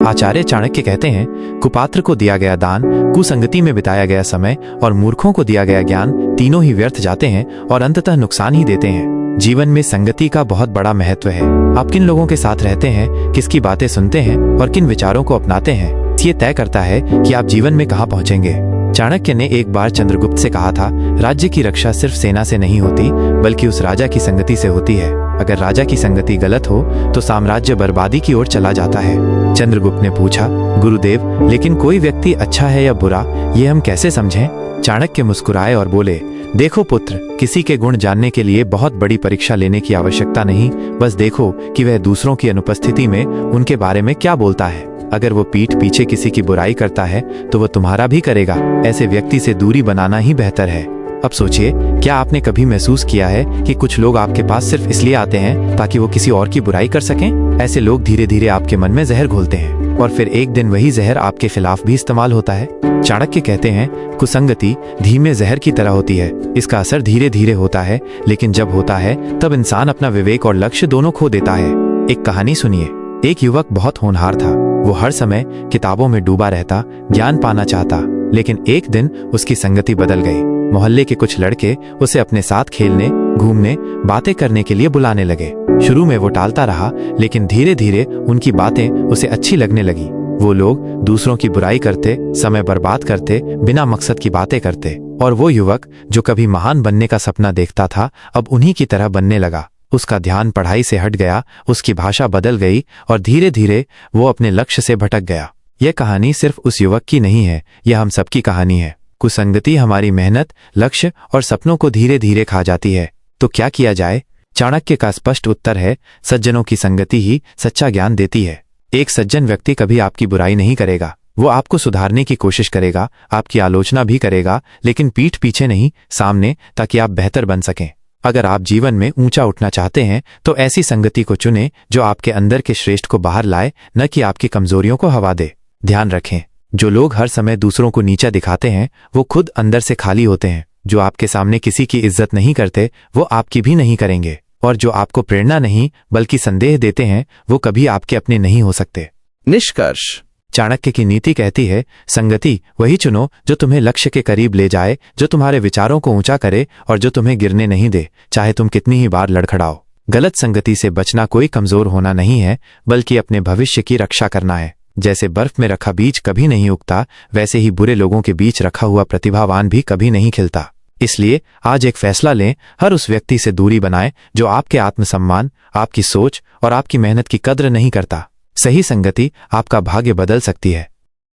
आचार्य चाणक्य कहते हैं, कुपात्र को दिया गया दान, कुसंगति में बिताया गया समय और मूर्खों को दिया गया ज्ञान तीनों ही व्यर्थ जाते हैं और अंततः नुकसान ही देते हैं। जीवन में संगति का बहुत बड़ा महत्व है। आप किन लोगों के साथ रहते हैं, किसकी बातें सुनते हैं और किन विचारों को अपनाते हैं, ये तय करता है कि आप जीवन में कहाँ पहुँचेंगे। चाणक्य ने एक बार चंद्रगुप्त से कहा था, राज्य की रक्षा सिर्फ सेना से नहीं होती बल्कि उस राजा की संगति से होती है। अगर राजा की संगति गलत हो तो साम्राज्य बर्बादी की ओर चला जाता है। चंद्रगुप्त ने पूछा, गुरुदेव, लेकिन कोई व्यक्ति अच्छा है या बुरा, ये हम कैसे समझें? चाणक्य मुस्कुराए और बोले, देखो पुत्र, किसी के गुण जानने के लिए बहुत बड़ी परीक्षा लेने की आवश्यकता नहीं, बस देखो कि वह दूसरों की अनुपस्थिति में उनके बारे में क्या बोलता है। अगर वो पीठ पीछे किसी की बुराई करता है तो वो तुम्हारा भी करेगा। ऐसे व्यक्ति से दूरी बनाना ही बेहतर है। अब सोचिए, क्या आपने कभी महसूस किया है कि कुछ लोग आपके पास सिर्फ इसलिए आते हैं ताकि वो किसी और की बुराई कर सकें? ऐसे लोग धीरे धीरे आपके मन में जहर घोलते हैं और फिर एक दिन वही जहर आपके खिलाफ भी इस्तेमाल होता है। चाणक्य कहते हैं, कुसंगति धीमे जहर की तरह होती है। इसका असर धीरे धीरे होता है, लेकिन जब होता है तब इंसान अपना विवेक और लक्ष्य दोनों खो देता है। एक कहानी सुनिए। एक युवक बहुत होनहार था। वो हर समय किताबों में डूबा रहता, ज्ञान पाना चाहता, लेकिन एक दिन उसकी संगति बदल गई। मोहल्ले के कुछ लड़के उसे अपने साथ खेलने, घूमने, बातें करने के लिए बुलाने लगे। शुरू में वो टालता रहा, लेकिन धीरे धीरे उनकी बातें उसे अच्छी लगने लगी। वो लोग दूसरों की बुराई करते, समय बर्बाद करते, बिना मकसद की बातें करते, और वो युवक जो कभी महान बनने का सपना देखता था, अब उन्हीं की तरह बनने लगा। उसका ध्यान पढ़ाई से हट गया, उसकी भाषा बदल गई और धीरे धीरे वो अपने लक्ष्य से भटक गया। यह कहानी सिर्फ उस युवक की नहीं है, यह हम सबकी कहानी है। कुसंगति हमारी मेहनत, लक्ष्य और सपनों को धीरे धीरे खा जाती है। तो क्या किया जाए? चाणक्य का स्पष्ट उत्तर है, सज्जनों की संगति ही सच्चा ज्ञान देती है। एक सज्जन व्यक्ति कभी आपकी बुराई नहीं करेगा। वो आपको सुधारने की कोशिश करेगा, आपकी आलोचना भी करेगा, लेकिन पीठ पीछे नहीं, सामने, ताकि आप बेहतर बन सकें। अगर आप जीवन में ऊंचा उठना चाहते हैं तो ऐसी संगति को चुनें जो आपके अंदर के श्रेष्ठ को बाहर लाए, न कि आपकी कमजोरियों को हवा दे। ध्यान रखें, जो लोग हर समय दूसरों को नीचा दिखाते हैं वो खुद अंदर से खाली होते हैं। जो आपके सामने किसी की इज्जत नहीं करते वो आपकी भी नहीं करेंगे, और जो आपको प्रेरणा नहीं बल्कि संदेह देते हैं वो कभी आपके अपने नहीं हो सकते। निष्कर्ष। चाणक्य की नीति कहती है, संगति वही चुनो जो तुम्हें लक्ष्य के करीब ले जाए, जो तुम्हारे विचारों को ऊंचा करे और जो तुम्हें गिरने नहीं दे, चाहे तुम कितनी ही बार लड़खड़ाओ। गलत संगति से बचना कोई कमजोर होना नहीं है, बल्कि अपने भविष्य की रक्षा करना है। जैसे बर्फ में रखा बीज कभी नहीं उगता, वैसे ही बुरे लोगों के बीच रखा हुआ प्रतिभावान भी कभी नहीं खिलता। इसलिए आज एक फैसला लें, हर उस व्यक्ति से दूरी बनाएं जो आपके आत्मसम्मान, आपकी सोच और आपकी मेहनत की कद्र नहीं करता। सही संगति आपका भाग्य बदल सकती है।